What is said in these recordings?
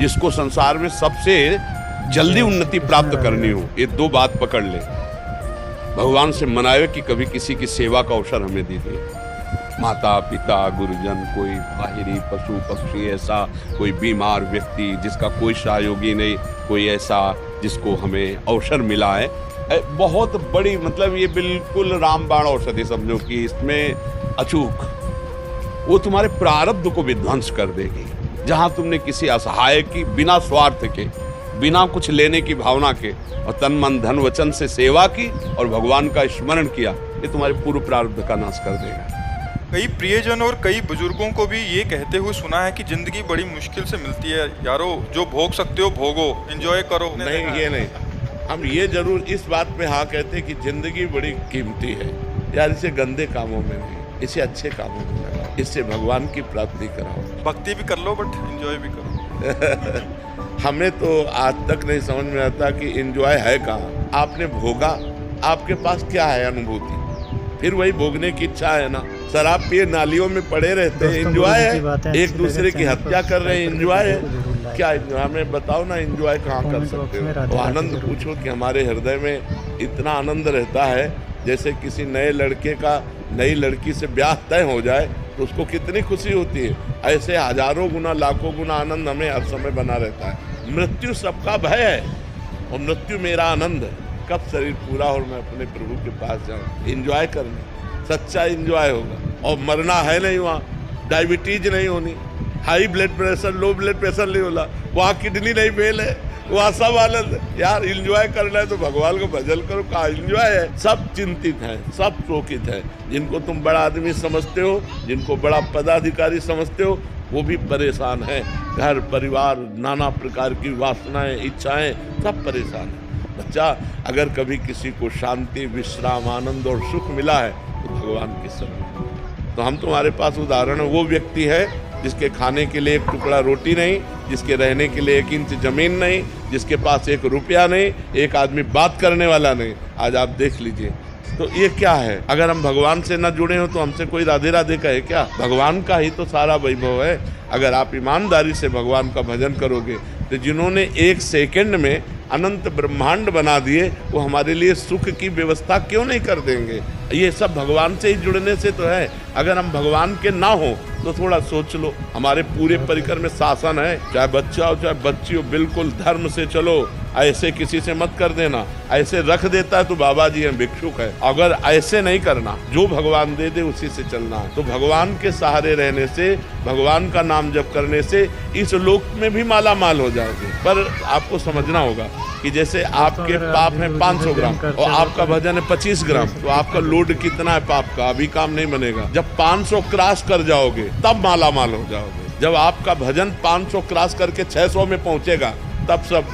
जिसको संसार में सबसे जल्दी उन्नति प्राप्त करनी हो, ये दो बात पकड़ ले। भगवान से मनावे कि कभी किसी की सेवा का अवसर हमें दीजिए। माता पिता गुरुजन, कोई बाहरी पशु पक्षी, ऐसा कोई बीमार व्यक्ति जिसका कोई सहयोगी नहीं, कोई ऐसा जिसको हमें अवसर मिला है, बहुत बड़ी, मतलब ये बिल्कुल रामबाण औषधि समझो कि इसमें अचूक वो तुम्हारे प्रारब्ध को विध्वंस कर देगी। जहां तुमने किसी असहाय की बिना स्वार्थ के, बिना कुछ लेने की भावना के और तन मन धन वचन से सेवा की और भगवान का स्मरण किया, ये तुम्हारे पूर्व प्रारब्ध का नाश कर देगा। कई प्रियजन और कई बुजुर्गों को भी ये कहते हुए सुना है कि जिंदगी बड़ी मुश्किल से मिलती है, यारो जो भोग सकते हो भोगो, एंजॉय करो। नहीं, ये नहीं, हम ये जरूर इस बात पे हाँ कहते हैं कि जिंदगी बड़ी कीमती है यार, इसे गंदे कामों में नहीं, इसे अच्छे कामों में लगाओ, इससे भगवान की प्राप्ति कराओ। भक्ति भी कर लो बट एंजॉय भी करो। हमें तो आज तक नहीं समझ में आता कि एंजॉय है कहाँ। आपने भोगा, आपके पास क्या है अनुभूति, फिर वही भोगने की इच्छा है ना। शराब पिए नालियों में पड़े रहते हैं, एंजॉय है। एक दूसरे की हत्या कर रहे हैं, एंजॉय है। क्या हमें बताओ ना, एंजॉय कहाँ कर सकते हो? तो आनंद पूछो कि हमारे हृदय में इतना आनंद रहता है जैसे किसी नए लड़के का नई लड़की से ब्याह तय हो जाए तो उसको कितनी खुशी होती है। ऐसे हजारों गुना लाखों गुना आनंद हमें हर समय बना रहता है। मृत्यु सबका भय है और मृत्यु मेरा आनंद है। कब शरीर पूरा और मैं अपने प्रभु के पास जाऊं, एंजॉय करने, सच्चा एंजॉय होगा। और मरना है नहीं वहाँ, डायबिटीज नहीं होनी, high blood pressure low blood pressure नहीं होला, वहाँ किडनी नहीं फेल है, वहाँ सब आनंद। यार एंजॉय करना है तो भगवान को भजन करो, कहाँ एंजॉय है। सब चिंतित हैं, सब शोकित है। जिनको तुम बड़ा आदमी समझते हो, जिनको बड़ा पदाधिकारी समझते हो, वो भी परेशान है। घर परिवार नाना प्रकार की वासनाएं इच्छाएं सब परेशान है। बच्चा, अगर कभी किसी को शांति विश्राम आनंद और सुख मिला है तो भगवान के शरण। तो हम तुम्हारे पास उदाहरण, वो व्यक्ति है जिसके खाने के लिए एक टुकड़ा रोटी नहीं, जिसके रहने के लिए 1 इंच जमीन नहीं, जिसके पास 1 रुपया नहीं, एक आदमी बात करने वाला नहीं। आज आप देख लीजिए, तो ये क्या है? अगर हम भगवान से न जुड़े हो तो हमसे कोई राधे राधे कहे क्या? भगवान का ही तो सारा वैभव है। अगर आप ईमानदारी से भगवान का भजन करोगे तो जिन्होंने 1 सेकंड में अनंत ब्रह्मांड बना दिए, वो हमारे लिए सुख की व्यवस्था क्यों नहीं कर देंगे? ये सब भगवान से ही जुड़ने से तो है। अगर हम भगवान के ना हो तो थोड़ा सोच लो, हमारे पूरे परिकर में शासन है, चाहे बच्चा हो चाहे बच्ची हो, बिल्कुल धर्म से चलो, ऐसे किसी से मत कर देना। ऐसे रख देता है तो बाबा जी हैं, भिक्षुक है। अगर ऐसे नहीं करना, जो भगवान दे दे उसी से चलना है। तो भगवान के सहारे रहने से, भगवान का नाम जप करने से इस लोक में भी माला माल हो जाओगे। पर आपको समझना होगा कि जैसे आपके पाप है 500 ग्राम और आपका भजन है 25 ग्राम, तो आपका लोड कितना है पाप का? अभी काम नहीं बनेगा। जब 500 क्रॉस कर जाओगे तब माला माल हो जाओगे। जब आपका भजन 500 क्रॉस करके 600 में पहुंचेगा तब सब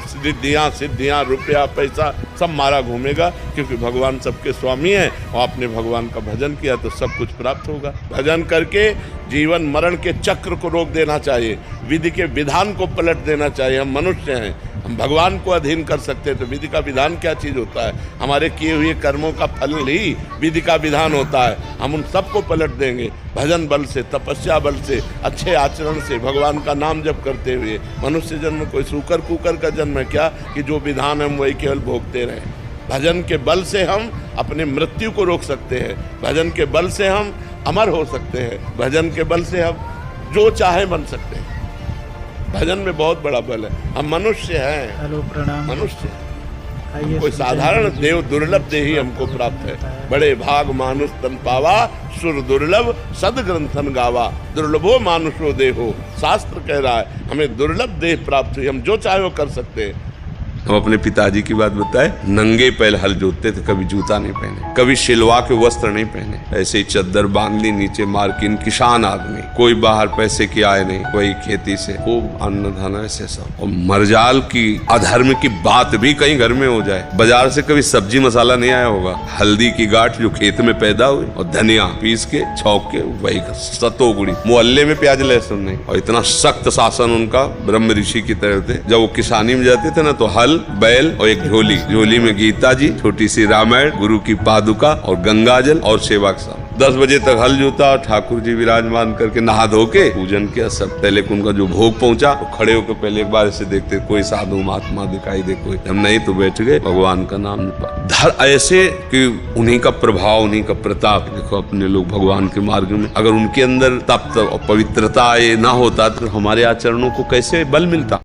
सिद्धियां रुपया पैसा सब मारा घूमेगा, क्योंकि भगवान सबके स्वामी है और आपने भगवान का भजन किया तो सब कुछ प्राप्त होगा। भजन करके जीवन मरण के चक्र को रोक देना चाहिए, विधि के विधान को पलट देना चाहिए। हम मनुष्य हैं, हम भगवान को अधीन कर सकते हैं तो विधि का विधान क्या चीज़ होता है? हमारे किए हुए कर्मों का फल ही विधि का विधान होता है। हम उन सबको पलट देंगे भजन बल से, तपस्या बल से, अच्छे आचरण से, भगवान का नाम जप करते हुए। मनुष्य जन्म कोई सूकर कुकर का जन्म है क्या कि जो विधान हम वही केवल भोगते रहें? भजन के बल से हम अपने मृत्यु को रोक सकते हैं, भजन के बल से हम अमर हो सकते हैं, भजन के बल से हम जो चाहे बन सकते हैं। भजन में बहुत बड़ा बल है। हम मनुष्य हैं, हेलो प्रणाम। मनुष्य कोई साधारण देव दुर्लभ देही हमको प्राप्त है। बड़े भाग मानुष तन पावा, सुर दुर्लभ सद ग्रंथन गावा। दुर्लभो मानुषो देहो, शास्त्र कह रहा है हमें दुर्लभ देह प्राप्त हुई, हम जो चाहे वो कर सकते हैं। हम अपने पिताजी की बात बताए, नंगे पैर हल जोतते थे, कभी जूता नहीं पहने, कभी शिलवा के वस्त्र नहीं पहने, ऐसे ही चद्दर बांध ली नीचे मार्किन, किसान आदमी, कोई बाहर पैसे की आय नहीं, कोई खेती से खूब अन्न धन ऐसे सब। और मरजाल की अधर्म की बात भी कहीं घर में हो जाए, बाजार से कभी सब्जी मसाला नहीं आया होगा, हल्दी की गांठ जो खेत में पैदा हुई और धनिया पीस के छौंक के वही सतोगुड़ी, मोहल्ले में प्याज लहसुन नहीं। और इतना सख्त शासन उनका, ब्रह्म ऋषि की तरह थे। जब वो किसानी में जाते थे ना तो हल बैल और एक झोली, झोली में गीता जी, छोटी सी रामायण, गुरु की पादुका और गंगाजल और सेवा के साथ 10 बजे तक हल जोता और ठाकुर जी विराजमान करके नहा धो के पूजन किया। सब पहले उनका जो भोग पहुंचा तो खड़े होकर पहले एक बार ऐसे देखते कोई साधु महात्मा दिखाई दे, कोई हम नहीं तो बैठ गए भगवान का नाम धर ऐसे कि उन्हीं का प्रभाव, उन्हीं का प्रताप। देखो अपने लोग भगवान के मार्ग में अगर उनके अंदर तप और पवित्रता ये ना होता तो हमारे आचरणों को कैसे बल मिलता।